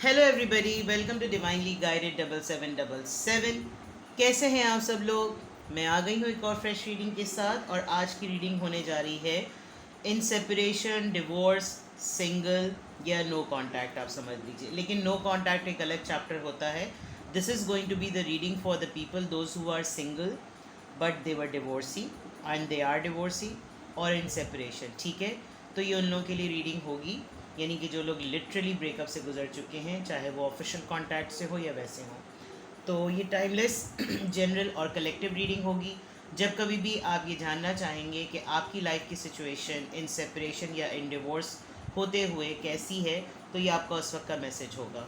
Hello everybody, welcome to divinely guided 7777। कैसे हैं आप सब लोग। मैं आ गई हूँ एक और फ्रेश रीडिंग के साथ, और आज की रीडिंग होने जा रही है इन सेपरेशन, डिवोर्स, सिंगल या नो कांटेक्ट, आप समझ लीजिए। लेकिन नो कांटेक्ट एक अलग चैप्टर होता है। This is going to be the reading for the people those who are single but they were divorcee and they are divorcee, और इन सेपरेशन। ठीक है, तो ये उन लोगों के लिए रीडिंग होगी, यानी कि जो लोग लिटरली ब्रेकअप से गुजर चुके हैं, चाहे वो ऑफिशियल कॉन्टैक्ट से हो या वैसे हो। तो ये टाइमलेस जनरल और कलेक्टिव रीडिंग होगी। जब कभी भी आप ये जानना चाहेंगे कि आपकी लाइफ की सिचुएशन इन सेपरेशन या इन डिवोर्स होते हुए कैसी है, तो ये आपका उस वक्त का मैसेज होगा।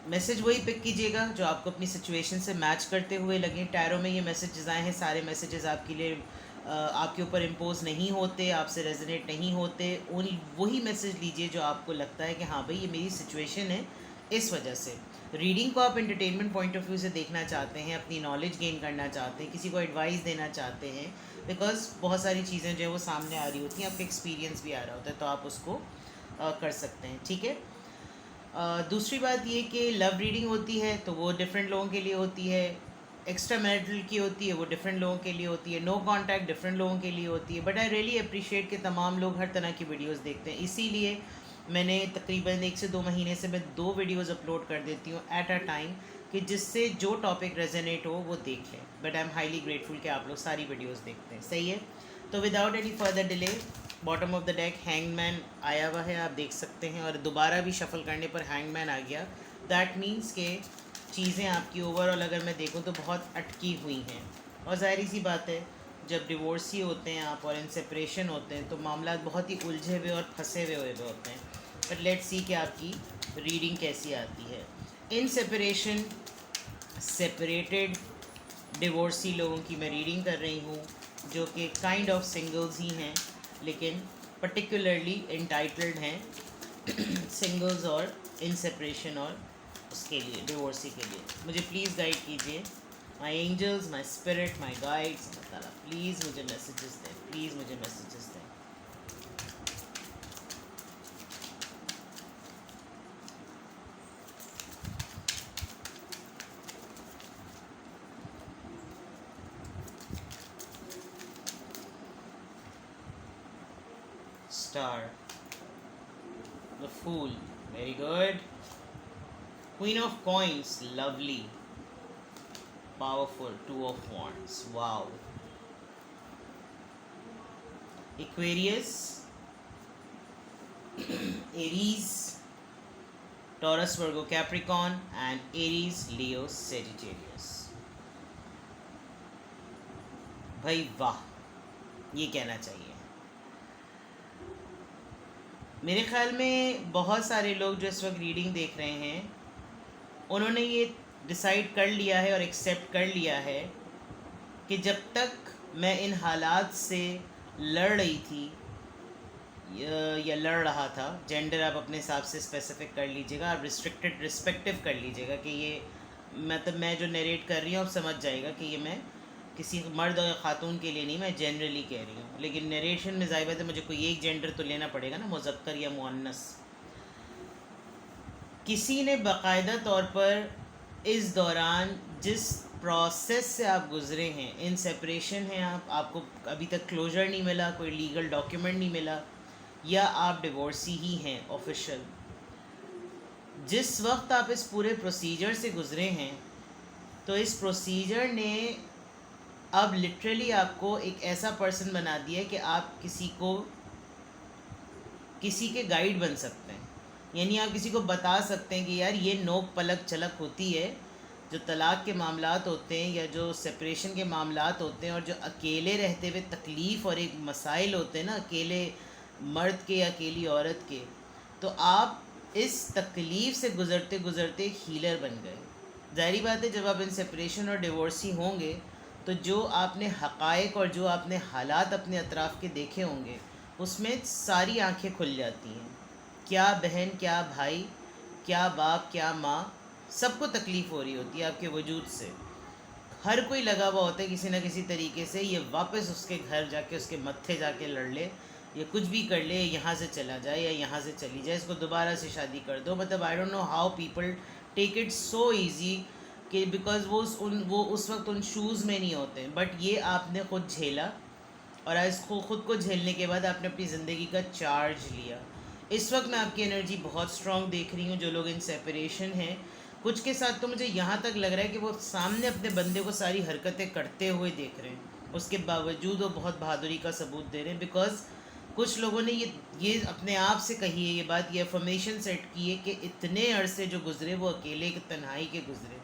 मैसेज वही पिक कीजिएगा जो आपको अपनी सिचुएशन से मैच करते हुए लगे। टैरो में ये मैसेजेस आए हैं, सारे मैसेजेस आपके लिए आपके ऊपर इम्पोज नहीं होते, आपसे रेजोनेट नहीं होते। उन वही मैसेज लीजिए जो आपको लगता है कि हाँ भाई, ये मेरी सिचुएशन है, इस वजह से। रीडिंग को आप एंटरटेनमेंट पॉइंट ऑफ व्यू से देखना चाहते हैं, अपनी नॉलेज गेन करना चाहते हैं, किसी को एडवाइस देना चाहते हैं, बिकॉज बहुत सारी चीज़ें जो है वो सामने आ रही होती हैं, आपका एक्सपीरियंस भी आ रहा होता है, तो आप उसको कर सकते हैं। ठीक है। दूसरी बात ये कि लव रीडिंग होती है तो वो डिफरेंट लोगों के लिए होती है, एक्स्ट्रा मैरिटल की होती है वो डिफरेंट लोगों के लिए होती है, नो कांटेक्ट डिफरेंट लोगों के लिए होती है। बट आई रियली अप्रिशिएट कि तमाम लोग हर तरह की वीडियोस देखते हैं, इसीलिए मैंने तकरीबन 1 से 2 महीने से मैं 2 वीडियोस अपलोड कर देती हूँ एट अ टाइम, कि जिससे जो टॉपिक रेजोनेट हो वो देख लें। But I am highly grateful कि आप लोग सारी वीडियोज़ देखते हैं। सही है, तो without any further delay, bottom of the deck hangman आया हुआ है, आप देख सकते हैं, और दोबारा भी शफल करने पर हैंगमैन आ गया। दैट मीन्स के चीज़ें आपकी ओवरऑल अगर मैं देखूँ तो बहुत अटकी हुई हैं, और ज़ाहिर सी बात है, जब डिवोर्सी होते हैं आप और इन सेपरेशन होते हैं तो मामला बहुत ही उलझे हुए और फंसे हुए होते हैं। बट लेट्स सी कि आपकी रीडिंग कैसी आती है। इन सेपरेशन, सेपरेटेड, डिवोर्सी लोगों की मैं रीडिंग कर रही हूँ, जो कि काइंड ऑफ सिंगल्स ही हैं, लेकिन पर्टिकुलरली इंटाइटल्ड हैं सिंगल्स और इन सेपरेशन और उसके लिए, डिवोर्सी के लिए। मुझे प्लीज़ गाइड कीजिए, my angels, my spirit, my guides, अल्लाह ताला प्लीज़ मुझे मैसेजेस दें, प्लीज़ मुझे मैसेजेस दें। Star, the Fool, very good. Queen of Coins, lovely, powerful. Two of Wands, wow. Aquarius, Aries, Taurus, Virgo, Capricorn, and Aries, Leo, Sagittarius. भाई वाह, ये कहना चाहिए। मेरे ख़्याल में बहुत सारे लोग जो इस वक्त रीडिंग देख रहे हैं, उन्होंने ये डिसाइड कर लिया है और एक्सेप्ट कर लिया है कि जब तक मैं इन हालात से लड़ रही थी या लड़ रहा था, जेंडर आप अपने हिसाब से स्पेसिफिक कर लीजिएगा, आप रिस्पेक्टिव कर लीजिएगा कि ये मतलब मैं जो नरेट कर रही हूँ आप समझ जाएगा कि ये मैं किसी मर्द और ख़ातून के लिए नहीं, मैं जनरली कह रही हूँ। लेकिन नरेशन में ज़ाहिर है मुझे कोई एक जेंडर तो लेना पड़ेगा ना, मुज़क्कर या मुअन्नस। किसी ने बाकायदा तौर पर इस दौरान जिस प्रोसेस से आप गुज़रे हैं, इन सेपरेशन हैं आपको अभी तक क्लोजर नहीं मिला, कोई लीगल डॉक्यूमेंट नहीं मिला, या आप डिवोर्सी ही हैं ऑफिशियल, जिस वक्त आप इस पूरे प्रोसीजर से गुज़रे हैं, तो इस प्रोसीजर ने अब लिटरली आपको एक ऐसा पर्सन बना दिया है कि आप किसी के गाइड बन सकते हैं। यानी आप किसी को बता सकते हैं कि यार ये नोक पलक चलक होती है, जो तलाक़ के मामलात होते हैं या जो सेपरेशन के मामलात होते हैं, और जो अकेले रहते हुए तकलीफ़ और एक मसाइल होते हैं ना, अकेले मर्द के या अकेली औरत के, तो आप इस तकलीफ़ से गुज़रते गुज़रते एक हीलर बन गए। ज़ाहिर बात है, जब आप इन सेपरेशन और डिवोर्सी होंगे तो जो आपने हक़ाइक़ और जो आपने हालात अपने अतराफ़ के देखे होंगे, उसमें सारी आंखें खुल जाती हैं। क्या बहन, क्या भाई, क्या बाप, क्या माँ, सबको तकलीफ़ हो रही होती है आपके वजूद से। हर कोई लगा हुआ होता है किसी न किसी तरीके से ये वापस उसके घर जाके उसके मत्थे जाके लड़ ले, ये कुछ भी कर ले, यहाँ से चला जाए या यहाँ से चली जाए, इसको दोबारा से शादी कर दो। मतलब I don't know how people take it so easy कि बिकॉज वो उस वक्त उन शूज़ में नहीं होते। बट ये आपने खुद झेला, और आज खुद को झेलने के बाद आपने अपनी ज़िंदगी का चार्ज लिया। इस वक्त मैं आपकी एनर्जी बहुत स्ट्रांग देख रही हूँ। जो लोग इन सेपरेशन हैं, कुछ के साथ तो मुझे यहाँ तक लग रहा है कि वो सामने अपने बंदे को सारी हरकतें करते हुए देख रहे हैं, उसके बावजूद वो बहुत बहादुरी का सबूत दे रहे हैं। बिकॉज कुछ लोगों ने ये अपने आप से कही है ये बात, ये अफर्मेशन सेट की है कि इतने अरसे जो गुजरे वो अकेले के तन्हाई के गुजरे।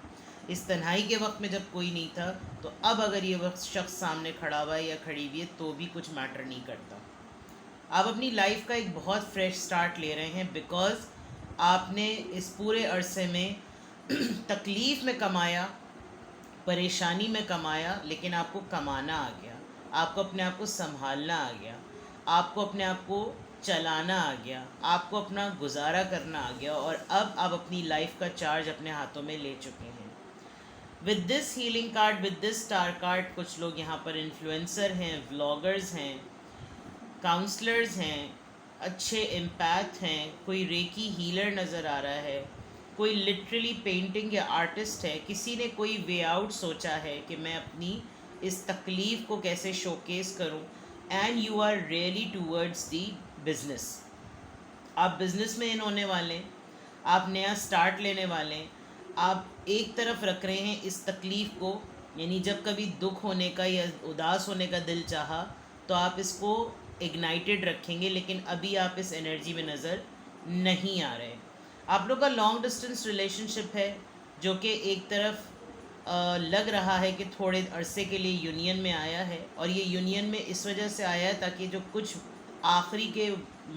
इस तन्हाई के वक्त में जब कोई नहीं था, तो अब अगर ये वक्त शख्स सामने खड़ा हुआ है या खड़ी हुई है तो भी कुछ मैटर नहीं करता। आप अपनी लाइफ का एक बहुत फ्रेश स्टार्ट ले रहे हैं, बिकॉज आपने इस पूरे अरसे में तकलीफ़ में कमाया, परेशानी में कमाया, लेकिन आपको कमाना आ गया, आपको अपने आप को संभालना आ गया, आपको अपने आप को चलाना आ गया, आपको अपना गुजारा करना आ गया, और अब आप अपनी लाइफ का चार्ज अपने हाथों में ले चुके हैं। With this healing card, with this star card, कुछ लोग यहाँ पर इन्फ्लुएंसर हैं, व्लॉगर्स हैं, काउंसलर्स हैं, अच्छे एम्पैथ हैं, कोई रेकी हीलर नज़र आ रहा है, कोई लिटरली पेंटिंग या आर्टिस्ट है। किसी ने कोई वे आउट सोचा है कि मैं अपनी इस तकलीफ़ को कैसे शोकेस करूं। And you are really towards the business. आप बिज़नेस में इन होने वाले हैं, आप नया स्टार्ट लेने वाले हैं। आप एक तरफ रख रहे हैं इस तकलीफ़ को, यानी जब कभी दुख होने का या उदास होने का दिल चाहा तो आप इसको इग्नाइटेड रखेंगे, लेकिन अभी आप इस एनर्जी में नज़र नहीं आ रहे। आप लोग का लॉन्ग डिस्टेंस रिलेशनशिप है, जो कि एक तरफ लग रहा है कि थोड़े अरसे के लिए यूनियन में आया है, और ये यूनियन में इस वजह से आया है ताकि जो कुछ आखिरी के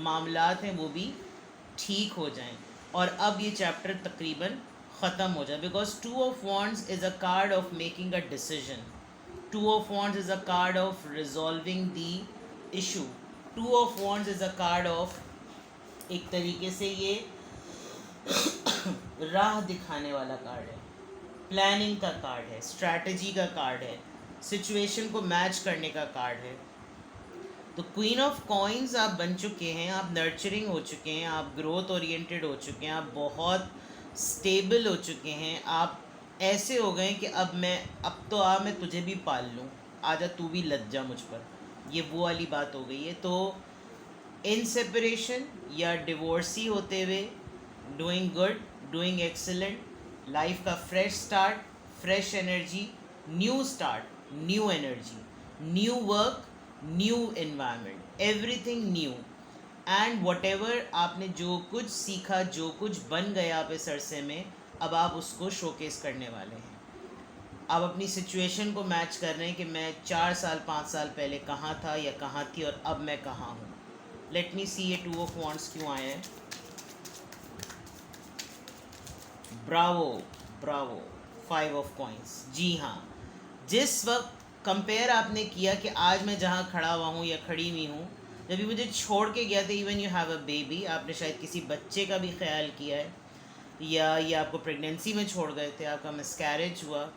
मामलात हैं वो भी ठीक हो जाएं, और अब ये चैप्टर तकरीबन ख़त्म हो जाए। Because 2 of wands is a card of making a decision, 2 of wands is a card of resolving the issue, 2 of wands is a card of, एक तरीके से ये राह दिखाने वाला कार्ड है, प्लानिंग का कार्ड है, स्ट्रैटेजी का कार्ड है, सिचुएशन को मैच करने का कार्ड है। तो क्वीन ऑफ कॉइन्स आप बन चुके हैं, आप नर्चरिंग हो चुके हैं, आप ग्रोथ ओरिएंटेड हो चुके हैं, आप बहुत स्टेबल हो चुके हैं। आप ऐसे हो गए कि अब तो मैं तुझे भी पाल लूँ, आजा तू भी लग जा मुझ पर, ये वो वाली बात हो गई है। तो इन सेपरेशन या डिवोर्सी होते हुए doing good, doing excellent, life का fresh start, fresh energy, new start, new energy, new work, new environment, everything new. And whatever आपने जो कुछ सीखा, जो कुछ बन गया आप इस अरसे में, अब आप उसको शोकेस करने वाले हैं। आप अपनी सिचुएशन को मैच कर रहे हैं कि मैं 4 साल 5 साल पहले कहाँ था या कहाँ थी और अब मैं कहाँ हूँ। लेट मी सी ये 2 ऑफ वॉन्ड्स क्यों आया है। Bravo bravo, 5 of coins. जी हाँ, जिस वक्त कंपेयर आपने किया कि आज मैं जहाँ खड़ा हुआ हूँ या खड़ी हुई हूँ, जब भी मुझे छोड़ के गया था, even you have a baby, आपने शायद किसी बच्चे का भी ख्याल किया है, या ये आपको प्रेगनेंसी में छोड़ गए थे, आपका मिसकैरेज हुआ,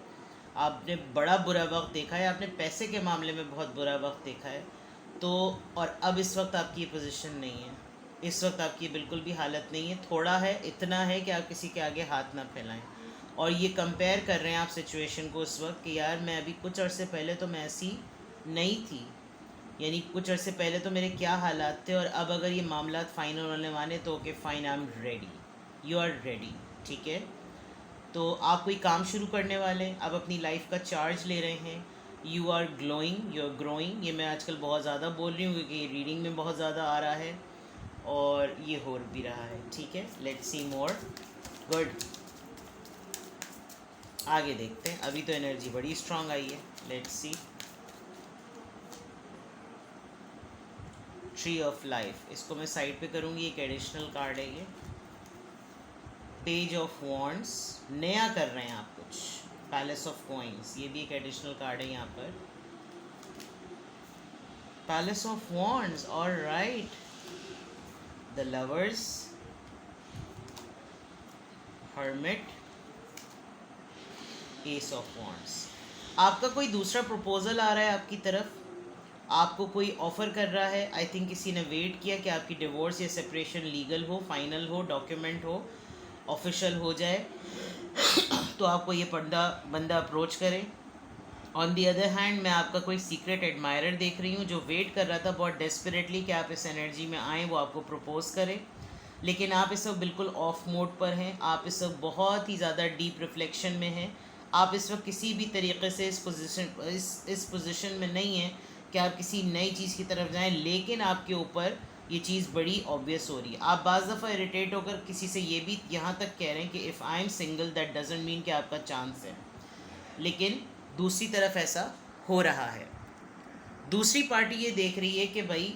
आपने बड़ा बुरा वक्त देखा है, आपने पैसे के मामले में बहुत बुरा वक्त देखा है। तो और अब इस वक्त आपकी पोजीशन नहीं है, इस वक्त आपकी बिल्कुल भी हालत नहीं है। थोड़ा है, इतना है कि आप किसी के आगे हाथ ना फैलाएं। और ये कंपेयर कर रहे हैं आप सिचुएशन को उस वक्त कि यार मैं अभी कुछ अरसे पहले तो मैं ऐसी नहीं थी, यानी कुछ अरसे पहले तो मेरे क्या हालात थे, और अब अगर ये मामला फ़ाइनल होने वाले तो okay fine, I am ready, you are ready. ठीक है, तो आप कोई काम शुरू करने वाले हैं, आप अपनी लाइफ का चार्ज ले रहे हैं, you are glowing, you are growing. ये मैं आजकल बहुत ज़्यादा बोल रही हूँ क्योंकि रीडिंग में बहुत ज़्यादा आ रहा है और ये हो भी रहा है। ठीक है, लेट्स सी मोर। गुड, आगे देखते हैं। अभी तो एनर्जी बड़ी स्ट्रांग आई है। Let's see, tree of life, इसको मैं साइड पे करूँगी, एक एडिशनल कार्ड है ये। पेज ऑफ वॉन्ड्स, नया कर रहे हैं आप कुछ। पैलेस ऑफ कॉइन्स, ये भी एक एडिशनल कार्ड है यहाँ पर। Palace of wands, alright. The lovers, hermit, S of wands. आपका कोई दूसरा प्रपोजल आ रहा है आपकी तरफ, आपको कोई ऑफ़र कर रहा है, आई थिंक किसी ने वेट किया कि आपकी डिवोर्स या सेपरेशन लीगल हो, फाइनल हो, डॉक्यूमेंट हो, ऑफिशियल हो जाए, तो आपको ये बंदा अप्रोच करे। ऑन दी अदर हैंड मैं आपका कोई सीक्रेट एडमायरर देख रही हूँ जो वेट कर रहा था बहुत डेस्परेटली कि आप इस एनर्जी में आएँ, वो आपको प्रपोज करे, लेकिन आप इस वक्त बिल्कुल ऑफ मोड पर हैं, आप इस वक्त बहुत ही ज़्यादा डीप रिफ्लेक्शन में हैं, आप इस वक्त किसी भी तरीके से इस पोजीशन में नहीं हैं कि आप किसी नई चीज़ की तरफ जाएं, लेकिन आपके ऊपर ये चीज़ बड़ी ऑब्वियस हो रही है। आप बाज़ दफ़ा इरिटेट होकर किसी से ये भी यहाँ तक कह रहे हैं कि if I am single that doesn't mean कि आपका चांस है, लेकिन दूसरी तरफ ऐसा हो रहा है। दूसरी पार्टी ये देख रही है कि भाई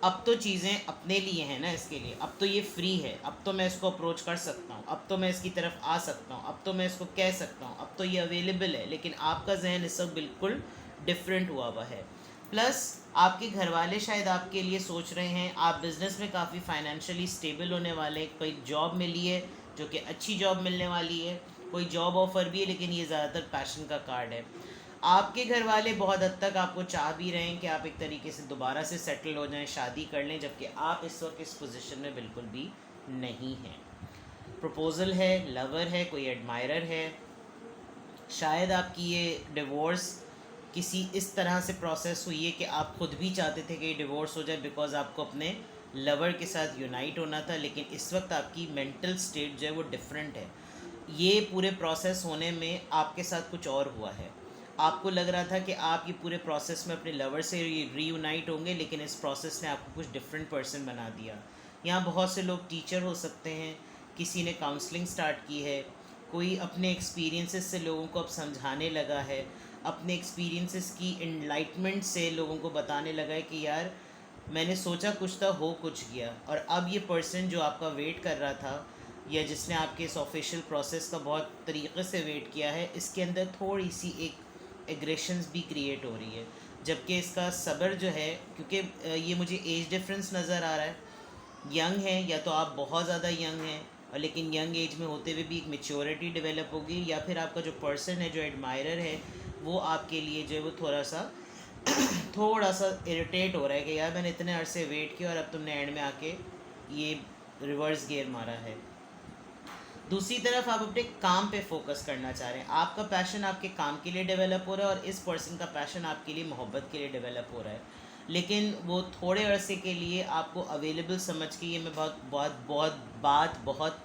अब तो चीज़ें अपने लिए हैं ना, इसके लिए अब तो ये फ्री है, अब तो मैं इसको अप्रोच कर सकता हूँ, अब तो मैं इसकी तरफ आ सकता हूँ, अब तो मैं इसको कह सकता हूँ, अब तो ये अवेलेबल है। लेकिन आपका जहन इस वक्त बिल्कुल डिफरेंट हुआ है। प्लस आपके घर वाले शायद आपके लिए सोच रहे हैं, आप बिज़नेस में काफ़ी फाइनेंशियली स्टेबल होने वाले, कोई जॉब मिली है जो कि अच्छी जॉब मिलने वाली है, कोई जॉब ऑफ़र भी है, लेकिन ये ज़्यादातर पैशन का कार्ड है। आपके घर वाले बहुत हद तक आपको चाह भी रहे हैं कि आप एक तरीके से दोबारा से सेटल हो जाएं, शादी कर लें, जबकि आप इस वक्त इस पोजीशन में बिल्कुल भी नहीं हैं। प्रपोज़ल है, लवर है, कोई एडमायरर है, शायद आपकी ये डिवोर्स किसी इस तरह से प्रोसेस हुई है कि आप खुद भी चाहते थे कि ये डिवोर्स हो जाए बिकॉज़ आपको अपने लवर के साथ यूनाइट होना था, लेकिन इस वक्त आपकी मेंटल स्टेट जो है वो डिफरेंट है। ये पूरे प्रोसेस होने में आपके साथ कुछ और हुआ है। आपको लग रहा था कि आप ये पूरे प्रोसेस में अपने लवर से रीयूनाइट होंगे, लेकिन इस प्रोसेस ने आपको कुछ डिफरेंट पर्सन बना दिया। यहाँ बहुत से लोग टीचर हो सकते हैं, किसी ने काउंसलिंग स्टार्ट की है, कोई अपने एक्सपीरियंसेस से लोगों को अब समझाने लगा है, अपने एक्सपीरियंसेस की इनलाइटमेंट से लोगों को बताने लगा है कि यार मैंने सोचा कुछ था, हो कुछ गया। और अब ये पर्सन जो आपका वेट कर रहा था या जिसने आपके इस ऑफिशियल प्रोसेस का बहुत तरीके से वेट किया है, इसके अंदर थोड़ी सी एक एग्रेशंस भी क्रिएट हो रही है, जबकि इसका सब्र जो है, क्योंकि ये मुझे एज डिफरेंस नज़र आ रहा है, यंग है, या तो आप बहुत ज़्यादा यंग हैं और लेकिन यंग एज में होते हुए भी एक मेच्योरिटी डेवलप होगी, या फिर आपका जो पर्सन है, जो एडमायरर है, वो आपके लिए जो है वो थोड़ा सा इरिटेट हो रहा है कि यार मैंने इतने अरसे वेट किया और अब तुमने एंड में आके ये रिवर्स गियर मारा है। दूसरी तरफ आप अपने काम पे फोकस करना चाह रहे हैं, आपका पैशन आपके काम के लिए डेवलप हो रहा है और इस पर्सन का पैशन आपके लिए मोहब्बत के लिए डेवलप हो रहा है, लेकिन वो थोड़े अरसे के लिए आपको अवेलेबल समझ के, ये मैं बहुत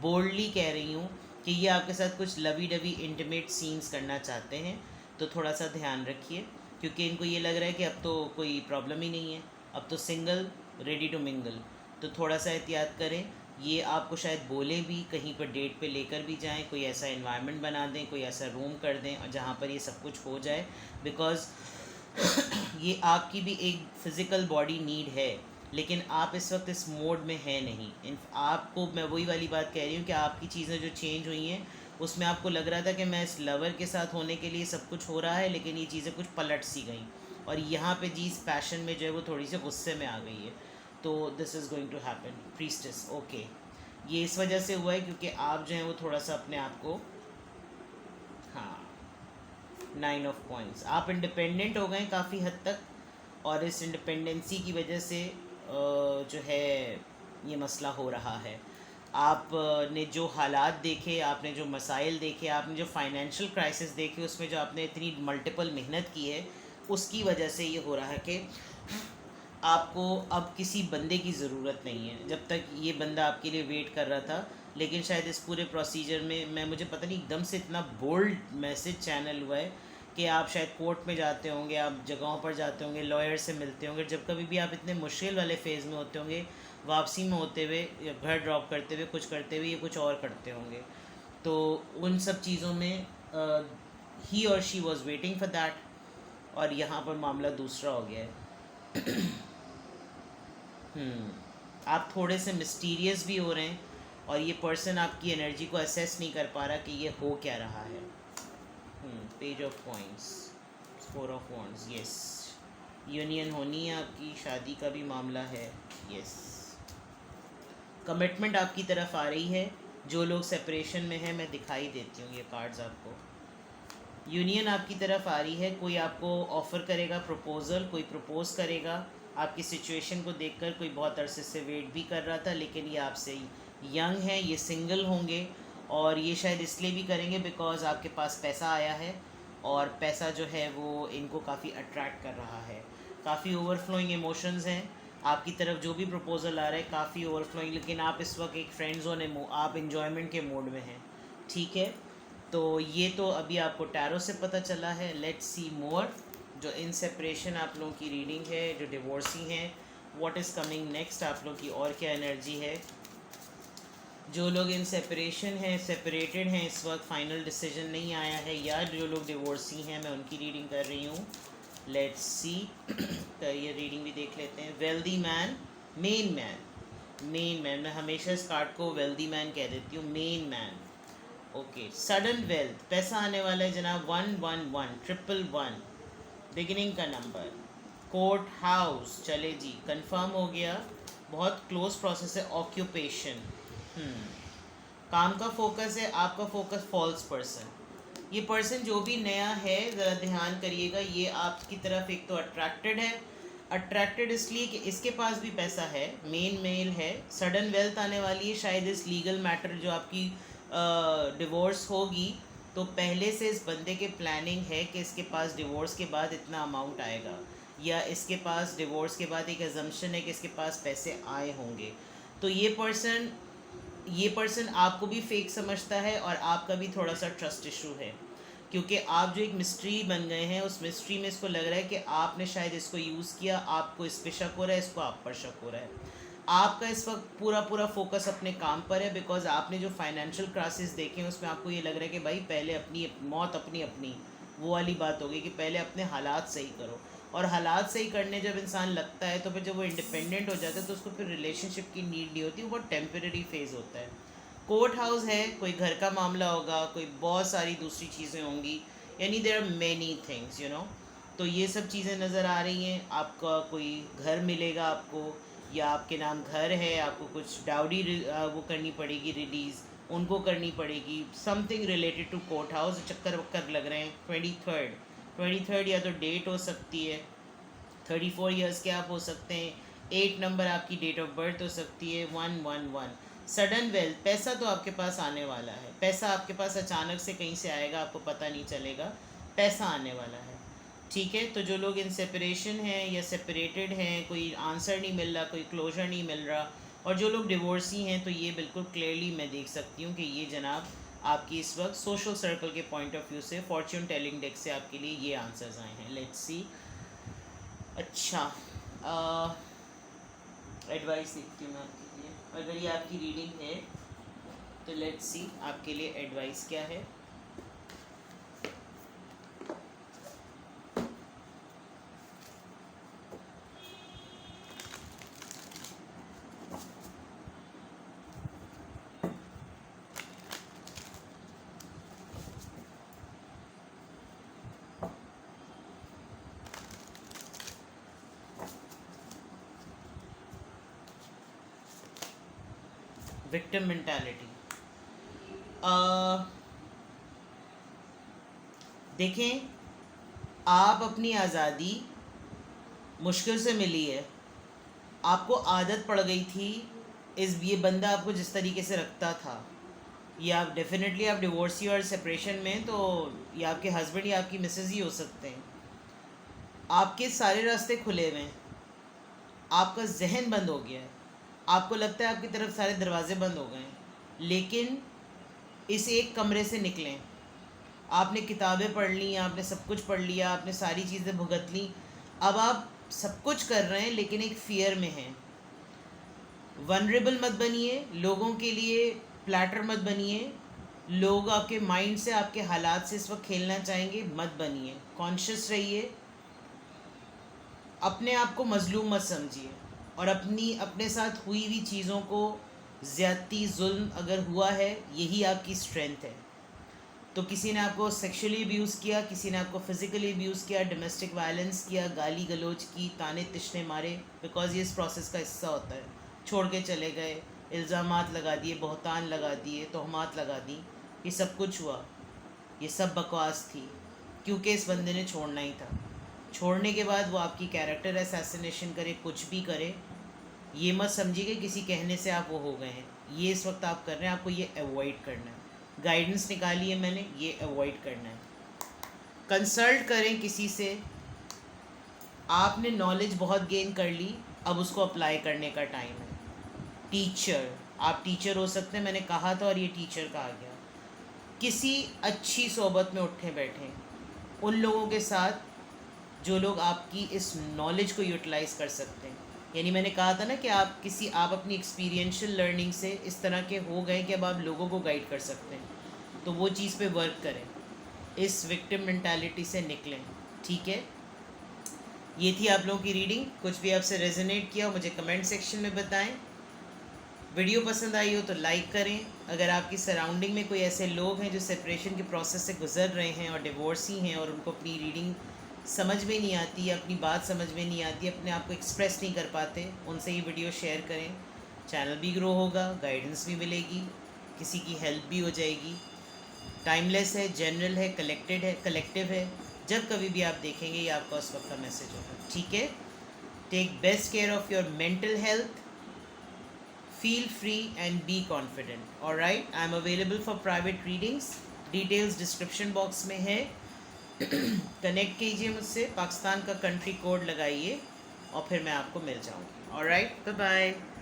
बोल्डली कह रही हूँ कि ये आपके साथ कुछ लवी डवी इंटीमेट सीन्स करना चाहते हैं, तो थोड़ा सा ध्यान रखिए, क्योंकि इनको ये लग रहा है कि अब तो कोई प्रॉब्लम ही नहीं है, अब तो सिंगल रेडी टू मिंगल। तो थोड़ा सा एहतियात करें। ये आपको शायद बोले भी, कहीं पर डेट पे लेकर भी जाएं, कोई ऐसा इन्वायरमेंट बना दें, कोई ऐसा रूम कर दें और जहाँ पर ये सब कुछ हो जाए, बिकॉज़ ये आपकी भी एक फ़िज़िकल बॉडी नीड है, लेकिन आप इस वक्त इस मोड में हैं नहीं। आपको मैं वही वाली बात कह रही हूँ कि आपकी चीज़ें जो चेंज हुई हैं उसमें आपको लग रहा था कि मैं इस लवर के साथ होने के लिए सब कुछ हो रहा है, लेकिन ये चीज़ें कुछ पलट सी गई और यहाँ पे जी इस पैशन में जो है वो थोड़ी सी गुस्से में आ गई है। तो this is going to happen priestess. Okay, ये इस वजह से हुआ है क्योंकि आप जो हैं वो थोड़ा सा अपने आप को, हाँ, 9 ऑफ पॉइंट्स, आप इंडिपेंडेंट हो गए काफ़ी हद तक, और इस इंडिपेंडेंसी की वजह से जो है ये मसला हो रहा है। आपने जो हालात देखे, आपने जो मसाइल देखे, आपने जो फाइनेंशियल क्राइसिस देखे, उसमें जो आपने इतनी मल्टीपल मेहनत की है, उसकी वजह से ये हो रहा है कि आपको अब किसी बंदे की ज़रूरत नहीं है। जब तक ये बंदा आपके लिए वेट कर रहा था, लेकिन शायद इस पूरे प्रोसीजर में मुझे पता नहीं एकदम से इतना बोल्ड मैसेज चैनल हुआ है कि आप शायद कोर्ट में जाते होंगे, आप जगहों पर जाते होंगे, लॉयर से मिलते होंगे, जब कभी भी आप इतने मुश्किल वाले फेज़ में होते होंगे, वापसी में होते हुए या घर ड्रॉप करते हुए, कुछ करते हुए, ये कुछ और करते होंगे, तो उन सब चीज़ों में ही और she was waiting for that, और यहाँ पर मामला दूसरा हो गया है। आप थोड़े से मिस्टीरियस भी हो रहे हैं और ये पर्सन आपकी एनर्जी को असेस नहीं कर पा रहा कि ये हो क्या रहा है। Page of points, 4 of wands, yes, union होनी है आपकी, शादी का भी मामला है, यस, कमिटमेंट आपकी तरफ आ रही है। जो लोग सेपरेशन में हैं, मैं दिखाई देती हूँ ये कार्ड्स आपको, यूनियन आपकी तरफ आ रही है, कोई आपको ऑफ़र करेगा प्रपोज़ल, कोई प्रपोज़ करेगा आपकी सिचुएशन को देखकर। कोई बहुत अरसे से वेट भी कर रहा था, लेकिन ये आपसे यंग है, ये सिंगल होंगे, और ये शायद इसलिए भी करेंगे बिकॉज़ आपके पास पैसा आया है, और पैसा जो है वो इनको काफ़ी अट्रैक्ट कर रहा है। काफ़ी ओवरफ्लोइंग इमोशंस हैं आपकी तरफ, जो भी प्रपोज़ल आ रहा है काफ़ी ओवरफ्लोइंग, लेकिन आप इस वक्त एक फ्रेंड जोन, आप इन्जॉयमेंट के मोड में हैं, ठीक है। तो ये तो अभी आपको टैरो से पता चला है। लेट्स सी मोर, जो इन सेपरेशन आप लोगों की रीडिंग है, जो डिवोर्सी हैं, व्हाट इज़ कमिंग नेक्स्ट, आप लोग की और क्या एनर्जी है। जो लोग इन सेपरेशन हैं, सेपरेटेड हैं इस वक्त, फाइनल डिसीजन नहीं आया है, या जो लोग डिवोर्सी हैं, मैं उनकी रीडिंग कर रही हूँ। लेट्स सी तो ये रीडिंग भी देख लेते हैं। Wealthy man, main man, main man, मैं हमेशा इस कार्ड को वेल्दी मैन कह देती हूँ, main man. Okay, sudden wealth, पैसा आने वाला है जनाब। 111 111 बिगिनिंग का नंबर। कोर्ट हाउस, चले जी, कंफर्म हो गया, बहुत क्लोज प्रोसेस है। ऑक्यूपेशन, काम का फोकस है, आपका फोकस फॉल्स पर्सन। ये पर्सन जो भी नया है, ज़रा ध्यान करिएगा, ये आपकी तरफ एक तो अट्रैक्टेड है। अट्रैक्टेड इसलिए कि इसके पास भी पैसा है, मेन मेल है, सडन वेल्थ आने वाली है। शायद इस लीगल मैटर जो आपकी डिवोर्स होगी, तो पहले से इस बंदे के प्लानिंग है कि इसके पास डिवोर्स के बाद इतना अमाउंट आएगा, या इसके पास डिवोर्स के बाद एक एजम्पशन है कि इसके पास पैसे आए होंगे। तो ये पर्सन आपको भी फेक समझता है, और आपका भी थोड़ा सा ट्रस्ट इशू है, क्योंकि आप जो एक मिस्ट्री बन गए हैं, उस मिस्ट्री में इसको लग रहा है कि आपने शायद इसको यूज़ किया, आपको इस पे शक हो रहा है, इसको आप पर शक हो रहा है। आपका इस वक्त पूरा फोकस अपने काम पर है, बिकॉज आपने जो फाइनेंशियल क्राइसिस देखे हैं उसमें आपको ये लग रहा है कि भाई पहले अपनी मौत अपनी अपनी, वो वाली बात होगी कि पहले अपने हालात सही करो। और हालात सही करने जब इंसान लगता है, तो फिर जब वो इंडिपेंडेंट हो जाता है, तो उसको फिर रिलेशनशिप की नीड नहीं होती, वो बहुत टेम्परेरी फेज़ होता है। कोर्ट हाउस है, कोई घर का मामला होगा, कोई बहुत सारी दूसरी चीज़ें होंगी, यानी there are many things, you know. तो ये सब चीज़ें नज़र आ रही हैं। आपका कोई घर मिलेगा आपको, या आपके नाम घर है, आपको कुछ डाउरी वो करनी पड़ेगी, रिलीज़ उनको करनी पड़ेगी, something related to court house. चक्कर वक्कर लग रहे हैं। 23rd या तो डेट हो सकती है, 34 ईयर्स के आप हो सकते हैं, 8 नंबर आपकी डेट ऑफ बर्थ हो सकती है, 111। सडन वेल्थ, पैसा तो आपके पास आने वाला है, पैसा आपके पास अचानक से कहीं से आएगा, आपको पता नहीं चलेगा, पैसा आने वाला है, ठीक है। तो जो लोग इन सेपरेशन हैं या सेपरेटेड हैं, कोई आंसर नहीं मिल रहा, कोई क्लोजर नहीं मिल रहा, और जो लोग डिवोर्सी हैं, तो ये बिल्कुल क्लियरली मैं देख सकती हूँ कि ये जनाब आपकी इस वक्त सोशल सर्कल के पॉइंट ऑफ व्यू से, फॉर्च्यून टेलिंग डेक से आपके लिए ये आंसर्स आए हैं। Let's see. अच्छा, एडवाइस देखती हूँ मैं आपके लिए, अगर ये आपकी रीडिंग है तो लेट्स सी आपके लिए एडवाइस क्या है। विक्टिम मेंटालिटी, देखें, आप अपनी आज़ादी मुश्किल से मिली है, आपको आदत पड़ गई थी ये बंदा आपको जिस तरीके से रखता था, ये आप डेफिनेटली आप डिवोर्सी और सेपरेशन में, तो ये आपके हस्बैंड या आपकी मिसेज ही हो सकते हैं। आपके सारे रास्ते खुले हुए हैं, आपका जहन बंद हो गया है, आपको लगता है आपकी तरफ सारे दरवाजे बंद हो गए हैं, लेकिन इस एक कमरे से निकलें। आपने किताबें पढ़ ली, आपने सब कुछ पढ़ लिया, आपने सारी चीज़ें भुगत ली, अब आप सब कुछ कर रहे हैं लेकिन एक फ़ियर में हैं। वनरेबल मत बनिए, लोगों के लिए प्लैटर मत बनिए, लोग आपके माइंड से, आपके हालात से इस वक्त खेलना चाहेंगे, मत बनिए। कॉन्शियस रहिए, अपने आप को मजलूम मत समझिए, और अपने साथ हुई हुई चीज़ों को, ज़्यादती जुल्म अगर हुआ है, यही आपकी स्ट्रेंथ है। तो किसी ने आपको सेक्सुअली अब्यूज़ किया, किसी ने आपको फिज़िकली अब्यूज़ किया, डोमेस्टिक वायलेंस किया, गाली गलौज की, ताने तिश्ने मारे, बिकॉज़ ये इस प्रोसेस का हिस्सा होता है। छोड़ के चले गए, इल्ज़ामात लगा दिए, बहतान लगा दिए, तोहमात लगा दी, ये सब कुछ हुआ, ये सब बकवास थी। क्योंकि इस बंदे ने छोड़ना ही था। छोड़ने के बाद वो आपकी कैरेक्टर असैसिनेशन करे, कुछ भी करे, ये मत समझिए कि किसी कहने से आप वो हो गए हैं। ये इस वक्त आप कर रहे हैं, आपको ये अवॉइड करना है। गाइडेंस निकाली है मैंने, ये अवॉइड करना है। कंसल्ट करें किसी से। आपने नॉलेज बहुत गेन कर ली, अब उसको अप्लाई करने का टाइम है। टीचर, आप टीचर हो सकते हैं, मैंने कहा था और ये टीचर का आ गया। किसी अच्छी सोबत में उठें बैठें उन लोगों के साथ जो लोग आपकी इस नॉलेज को यूटिलाइज़ कर सकते हैं। यानी मैंने कहा था ना कि आप अपनी एक्सपीरियंशियल लर्निंग से इस तरह के हो गए कि अब आप लोगों को गाइड कर सकते हैं, तो वो चीज़ पे वर्क करें, इस विक्टिम मेंटालिटी से निकलें। ठीक है, ये थी आप लोगों की रीडिंग। कुछ भी आपसे रेजोनेट किया हो मुझे कमेंट सेक्शन में बताएं। वीडियो पसंद आई हो तो लाइक करें। अगर आपकी सराउंडिंग में कोई ऐसे लोग हैं जो सेपरेशन के प्रोसेस से गुजर रहे हैं और डिवोर्सी हैं और उनको अपनी रीडिंग समझ में नहीं आती, अपनी बात समझ में नहीं आती, अपने आप को एक्सप्रेस नहीं कर पाते, उनसे ये वीडियो शेयर करें। चैनल भी ग्रो होगा, गाइडेंस भी मिलेगी, किसी की हेल्प भी हो जाएगी। टाइमलेस है, जनरल है, कलेक्टिव है। जब कभी भी आप देखेंगे ये आपका उस वक्त का मैसेज होगा। ठीक है, take best care of your mental health, feel free and be confident. Alright, I am available for private readings. Details description box में है। कनेक्ट कीजिए मुझसे, पाकिस्तान का कंट्री कोड लगाइए और फिर मैं आपको मिल जाऊँगी। Alright, bye bye.